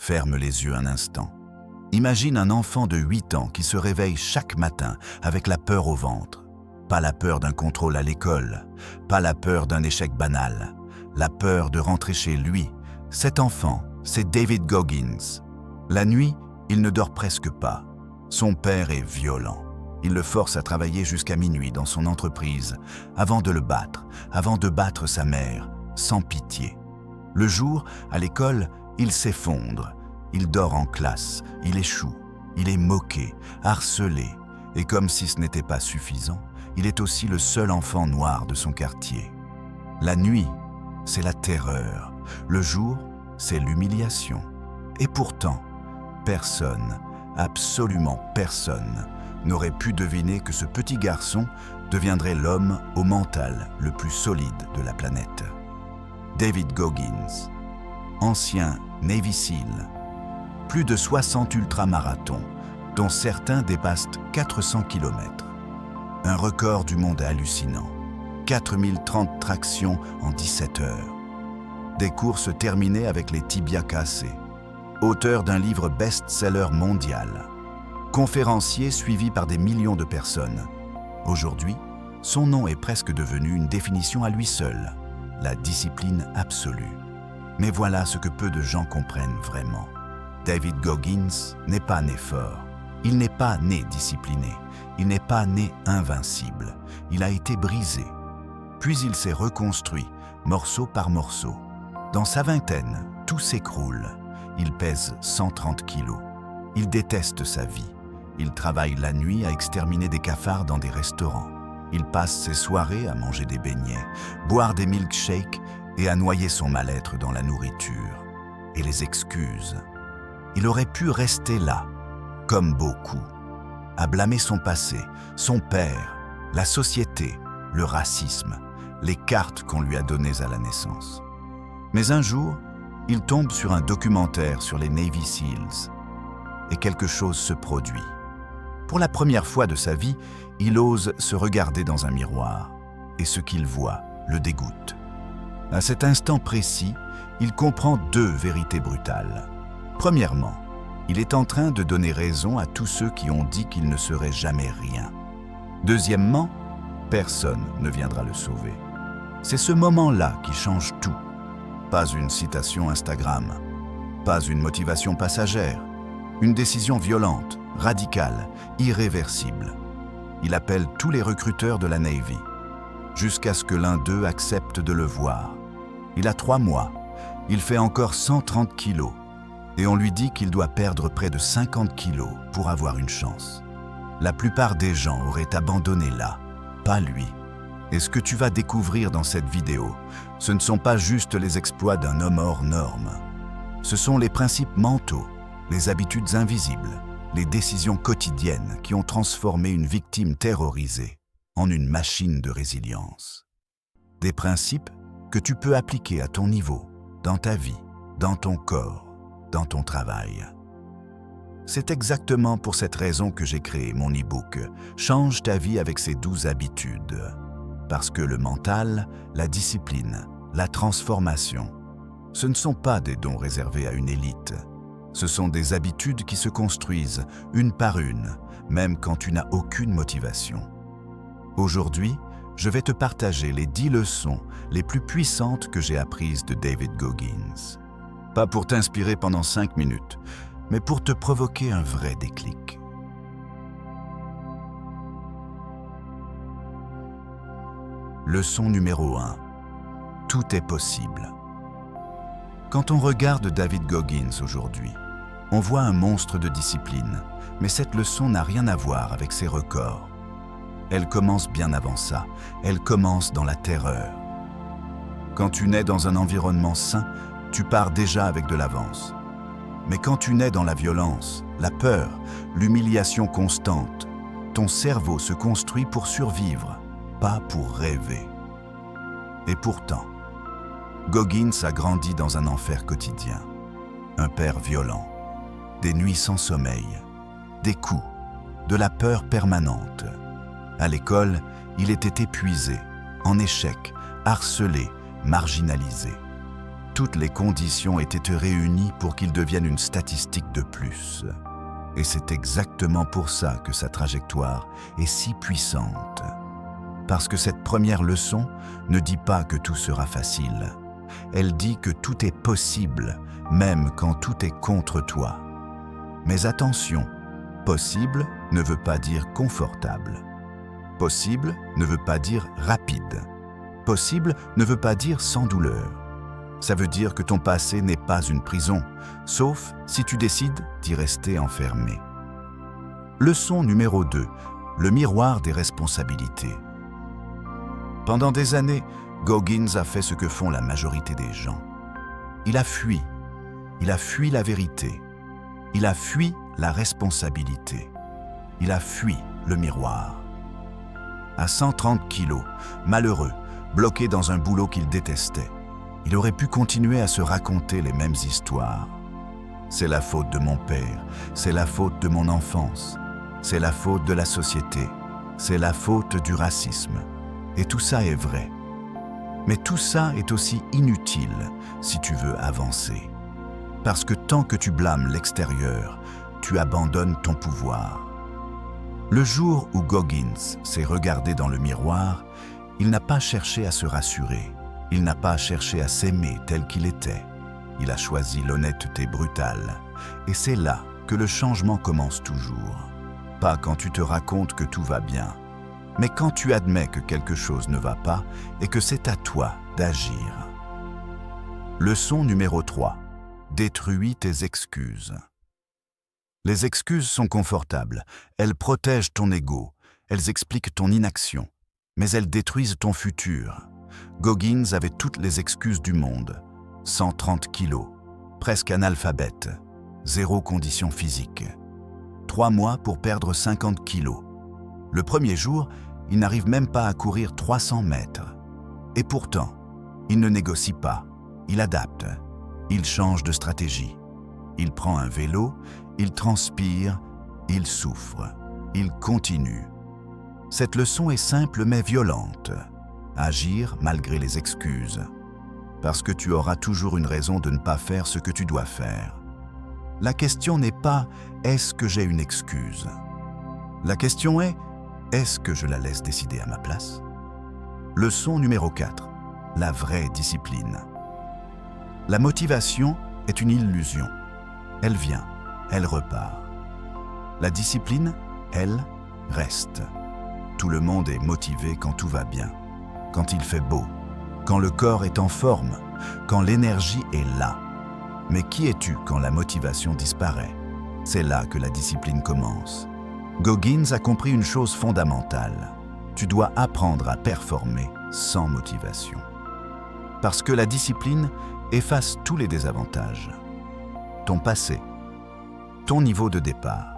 Ferme les yeux un instant. Imagine un enfant de 8 ans qui se réveille chaque matin avec la peur au ventre. Pas la peur d'un contrôle à l'école, pas la peur d'un échec banal, la peur de rentrer chez lui. Cet enfant, c'est David Goggins. La nuit, il ne dort presque pas. Son père est violent. Il le force à travailler jusqu'à minuit dans son entreprise, avant de le battre, avant de battre sa mère, sans pitié. Le jour, à l'école, il s'effondre. Il dort en classe, il échoue, il est moqué, harcelé. Et comme si ce n'était pas suffisant, il est aussi le seul enfant noir de son quartier. La nuit, c'est la terreur. Le jour, c'est l'humiliation. Et pourtant, personne, absolument personne, n'aurait pu deviner que ce petit garçon deviendrait l'homme au mental le plus solide de la planète. David Goggins, ancien Navy SEAL, plus de 60 ultramarathons, dont certains dépassent 400 km. Un record du monde hallucinant, 4030 tractions en 17 heures. Des courses terminées avec les tibias cassés. Auteur d'un livre best-seller mondial. Conférencier suivi par des millions de personnes. Aujourd'hui, son nom est presque devenu une définition à lui seul, la discipline absolue. Mais voilà ce que peu de gens comprennent vraiment. David Goggins n'est pas né fort. Il n'est pas né discipliné. Il n'est pas né invincible. Il a été brisé. Puis il s'est reconstruit, morceau par morceau. Dans sa vingtaine, tout s'écroule. Il pèse 130 kilos. Il déteste sa vie. Il travaille la nuit à exterminer des cafards dans des restaurants. Il passe ses soirées à manger des beignets, boire des milkshakes et à noyer son mal-être dans la nourriture. Et les excuses. Il aurait pu rester là, comme beaucoup, à blâmer son passé, son père, la société, le racisme, les cartes qu'on lui a données à la naissance. Mais un jour, il tombe sur un documentaire sur les Navy SEALs et quelque chose se produit. Pour la première fois de sa vie, il ose se regarder dans un miroir et ce qu'il voit le dégoûte. À cet instant précis, il comprend deux vérités brutales. Premièrement, il est en train de donner raison à tous ceux qui ont dit qu'il ne serait jamais rien. Deuxièmement, personne ne viendra le sauver. C'est ce moment-là qui change tout. Pas une citation Instagram, pas une motivation passagère, une décision violente, radicale, irréversible. Il appelle tous les recruteurs de la Navy, jusqu'à ce que l'un d'eux accepte de le voir. Il a 3 mois, il fait encore 130 kilos, et on lui dit qu'il doit perdre près de 50 kilos pour avoir une chance. La plupart des gens auraient abandonné là, pas lui. Et ce que tu vas découvrir dans cette vidéo, ce ne sont pas juste les exploits d'un homme hors norme. Ce sont les principes mentaux, les habitudes invisibles, les décisions quotidiennes qui ont transformé une victime terrorisée en une machine de résilience. Des principes que tu peux appliquer à ton niveau, dans ta vie, dans ton corps, dans ton travail. C'est exactement pour cette raison que j'ai créé mon e-book « Change ta vie avec ces 12 habitudes ». Parce que le mental, la discipline, la transformation, ce ne sont pas des dons réservés à une élite. Ce sont des habitudes qui se construisent une par une, même quand tu n'as aucune motivation. Aujourd'hui, je vais te partager les 10 leçons les plus puissantes que j'ai apprises de David Goggins. Pas pour t'inspirer pendant 5 minutes, mais pour te provoquer un vrai déclic. Leçon numéro 1. Tout est possible. Quand on regarde David Goggins aujourd'hui, on voit un monstre de discipline, mais cette leçon n'a rien à voir avec ses records. Elle commence bien avant ça, elle commence dans la terreur. Quand tu nais dans un environnement sain, tu pars déjà avec de l'avance. Mais quand tu nais dans la violence, la peur, l'humiliation constante, ton cerveau se construit pour survivre, pas pour rêver. Et pourtant, Goggins a grandi dans un enfer quotidien. Un père violent, des nuits sans sommeil, des coups, de la peur permanente. À l'école, il était épuisé, en échec, harcelé, marginalisé. toutes les conditions étaient réunies pour qu'il devienne une statistique de plus. Et c'est exactement pour ça que sa trajectoire est si puissante. Parce que cette première leçon ne dit pas que tout sera facile. Elle dit que tout est possible, même quand tout est contre toi. Mais attention, possible ne veut pas dire confortable. Possible ne veut pas dire rapide. Possible ne veut pas dire sans douleur. Ça veut dire que ton passé n'est pas une prison, sauf si tu décides d'y rester enfermé. Leçon numéro 2, le miroir des responsabilités. Pendant des années, Goggins a fait ce que font la majorité des gens. Il a fui. Il a fui la vérité. Il a fui la responsabilité. Il a fui le miroir. À 130 kilos, malheureux, bloqué dans un boulot qu'il détestait, il aurait pu continuer à se raconter les mêmes histoires. C'est la faute de mon père, c'est la faute de mon enfance, c'est la faute de la société, c'est la faute du racisme. Et tout ça est vrai. Mais tout ça est aussi inutile si tu veux avancer. Parce que tant que tu blâmes l'extérieur, tu abandonnes ton pouvoir. Le jour où Goggins s'est regardé dans le miroir, il n'a pas cherché à se rassurer. Il n'a pas cherché à s'aimer tel qu'il était. Il a choisi l'honnêteté brutale. Et c'est là que le changement commence toujours. Pas quand tu te racontes que tout va bien, mais quand tu admets que quelque chose ne va pas et que c'est à toi d'agir. Leçon numéro 3. Détruis tes excuses. Les excuses sont confortables, elles protègent ton ego, elles expliquent ton inaction, mais elles détruisent ton futur. Goggins avait toutes les excuses du monde. 130 kilos, presque analphabète, 0 condition physique. 3 mois pour perdre 50 kilos. Le premier jour, il n'arrive même pas à courir 300 mètres. Et pourtant, il ne négocie pas, il adapte, il change de stratégie. Il prend un vélo, il transpire, il souffre, il continue. Cette leçon est simple mais violente. Agir malgré les excuses. Parce que tu auras toujours une raison de ne pas faire ce que tu dois faire. La question n'est pas « est-ce que j'ai une excuse ?» La question est « est-ce que je la laisse décider à ma place ?» Leçon numéro 4. La vraie discipline. La motivation est une illusion. Elle vient, elle repart. La discipline, elle, reste. Tout le monde est motivé quand tout va bien, quand il fait beau, quand le corps est en forme, quand l'énergie est là. Mais qui es-tu quand la motivation disparaît? C'est là que la discipline commence. Goggins a compris une chose fondamentale. Tu dois apprendre à performer sans motivation. Parce que la discipline efface tous les désavantages. Ton passé, ton niveau de départ,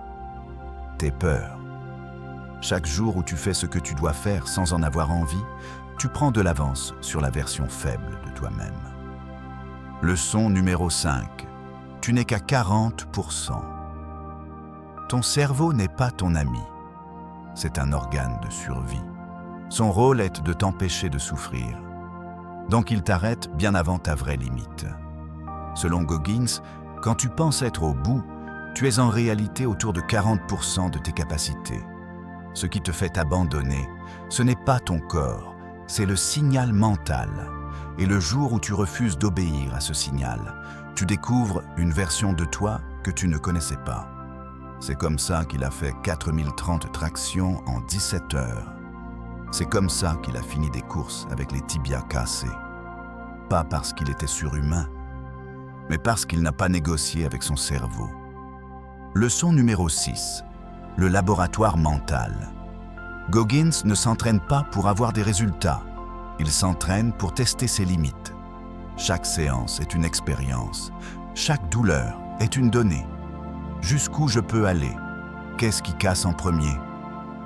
tes peurs. Chaque jour où tu fais ce que tu dois faire sans en avoir envie, tu prends de l'avance sur la version faible de toi-même. Leçon numéro 5. Tu n'es qu'à 40%. Ton cerveau n'est pas ton ami. C'est un organe de survie. Son rôle est de t'empêcher de souffrir. Donc il t'arrête bien avant ta vraie limite. Selon Goggins, quand tu penses être au bout, tu es en réalité autour de 40% de tes capacités. Ce qui te fait abandonner, ce n'est pas ton corps, c'est le signal mental. Et le jour où tu refuses d'obéir à ce signal, tu découvres une version de toi que tu ne connaissais pas. C'est comme ça qu'il a fait 4030 tractions en 17 heures. C'est comme ça qu'il a fini des courses avec les tibias cassés. Pas parce qu'il était surhumain, mais parce qu'il n'a pas négocié avec son cerveau. Leçon numéro 6. Le laboratoire mental. Goggins ne s'entraîne pas pour avoir des résultats. Il s'entraîne pour tester ses limites. Chaque séance est une expérience. Chaque douleur est une donnée. Jusqu'où je peux aller? Qu'est-ce qui casse en premier?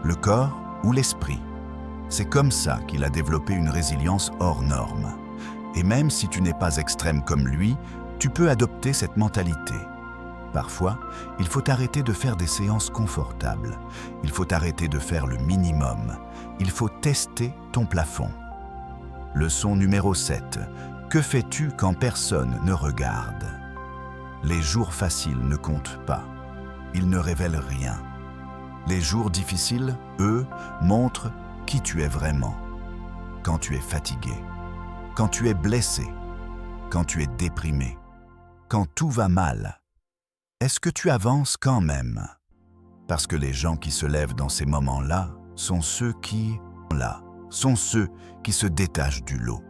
Le corps ou l'esprit? C'est comme ça qu'il a développé une résilience hors norme. Et même si tu n'es pas extrême comme lui, tu peux adopter cette mentalité. Parfois, il faut arrêter de faire des séances confortables. Il faut arrêter de faire le minimum. Il faut tester ton plafond. Leçon numéro 7. Que fais-tu quand personne ne regarde? Les jours faciles ne comptent pas. Ils ne révèlent rien. Les jours difficiles, eux, montrent qui tu es vraiment. Quand tu es fatigué, quand tu es blessé, quand tu es déprimé, quand tout va mal, est-ce que tu avances quand même? Parce que les gens qui se lèvent dans ces moments-là sont ceux qui se détachent du lot.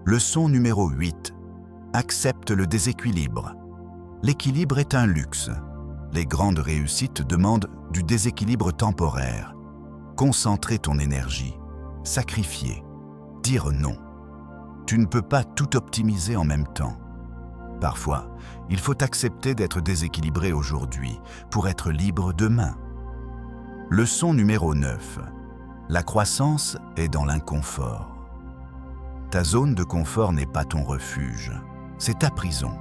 Leçon numéro 8. Accepte le déséquilibre. L'équilibre est un luxe. Les grandes réussites demandent du déséquilibre temporaire. Concentrer ton énergie, sacrifier, dire non. Tu ne peux pas tout optimiser en même temps. Parfois, il faut accepter d'être déséquilibré aujourd'hui pour être libre demain. Leçon numéro 9. La croissance est dans l'inconfort. Ta zone de confort n'est pas ton refuge, c'est ta prison.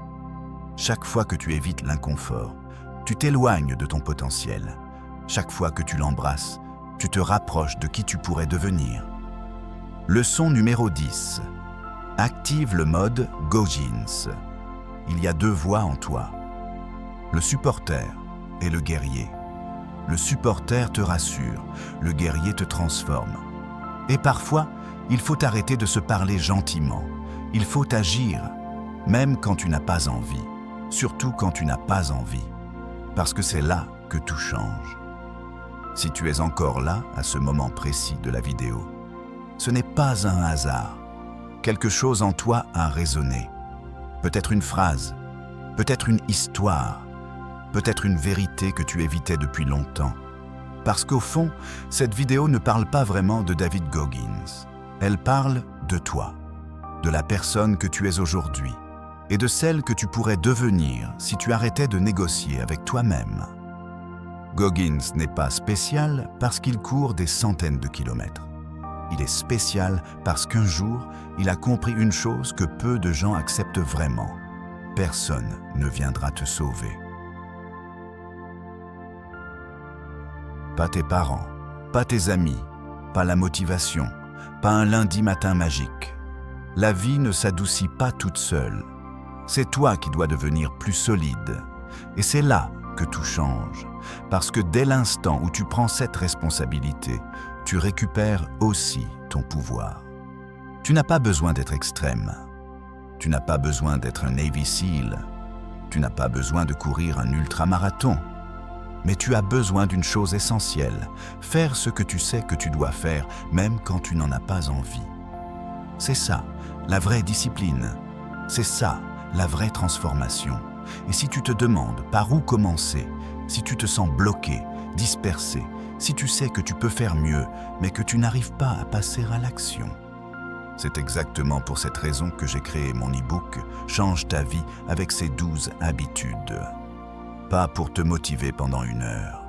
Chaque fois que tu évites l'inconfort, tu t'éloignes de ton potentiel. Chaque fois que tu l'embrasses, tu te rapproches de qui tu pourrais devenir. Leçon numéro 10. Active le mode Goggins. Il y a deux voix en toi, le supporter et le guerrier. Le supporter te rassure, le guerrier te transforme. Et parfois, il faut arrêter de se parler gentiment. Il faut agir, même quand tu n'as pas envie. Surtout quand tu n'as pas envie. Parce que c'est là que tout change. Si tu es encore là, à ce moment précis de la vidéo, ce n'est pas un hasard. Quelque chose en toi a résonné. Peut-être une phrase, peut-être une histoire, peut-être une vérité que tu évitais depuis longtemps. Parce qu'au fond, cette vidéo ne parle pas vraiment de David Goggins. Elle parle de toi, de la personne que tu es aujourd'hui et de celle que tu pourrais devenir si tu arrêtais de négocier avec toi-même. Goggins n'est pas spécial parce qu'il court des centaines de kilomètres. Il est spécial parce qu'un jour, il a compris une chose que peu de gens acceptent vraiment. Personne ne viendra te sauver. Pas tes parents, pas tes amis, pas la motivation, pas un lundi matin magique. La vie ne s'adoucit pas toute seule. C'est toi qui dois devenir plus solide. Et c'est là que tout change. Parce que dès l'instant où tu prends cette responsabilité, tu récupères aussi ton pouvoir. Tu n'as pas besoin d'être extrême. Tu n'as pas besoin d'être un Navy SEAL. Tu n'as pas besoin de courir un ultramarathon. Mais tu as besoin d'une chose essentielle, faire ce que tu sais que tu dois faire, même quand tu n'en as pas envie. C'est ça, la vraie discipline. C'est ça, la vraie transformation. Et si tu te demandes par où commencer, si tu te sens bloqué, dispersé, si tu sais que tu peux faire mieux, mais que tu n'arrives pas à passer à l'action. C'est exactement pour cette raison que j'ai créé mon e-book « Change ta vie avec ces 12 habitudes ». Pas pour te motiver pendant 1 heure,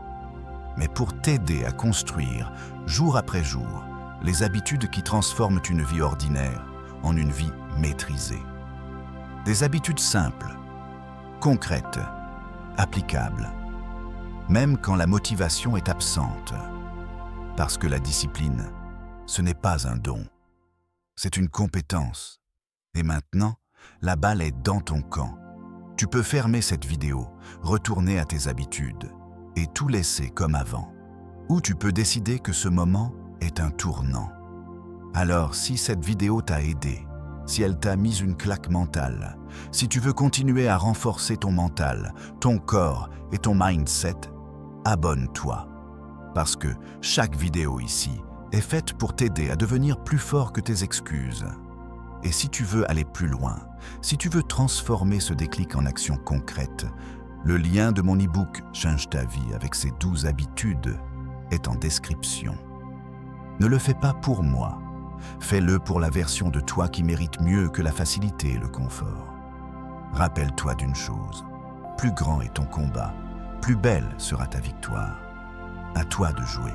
mais pour t'aider à construire, jour après jour, les habitudes qui transforment une vie ordinaire en une vie maîtrisée. Des habitudes simples, concrètes, applicables, même quand la motivation est absente. Parce que la discipline, ce n'est pas un don, c'est une compétence. Et maintenant, la balle est dans ton camp. Tu peux fermer cette vidéo, retourner à tes habitudes et tout laisser comme avant. Ou tu peux décider que ce moment est un tournant. Alors, si cette vidéo t'a aidé, si elle t'a mis une claque mentale, si tu veux continuer à renforcer ton mental, ton corps et ton mindset, abonne-toi. Parce que chaque vidéo ici est faite pour t'aider à devenir plus fort que tes excuses. Et si tu veux aller plus loin, si tu veux transformer ce déclic en action concrète, le lien de mon e-book « Change ta vie avec ces 12 habitudes » est en description. Ne le fais pas pour moi. Fais-le pour la version de toi qui mérite mieux que la facilité et le confort. Rappelle-toi d'une chose, plus grand est ton combat, plus belle sera ta victoire. À toi de jouer.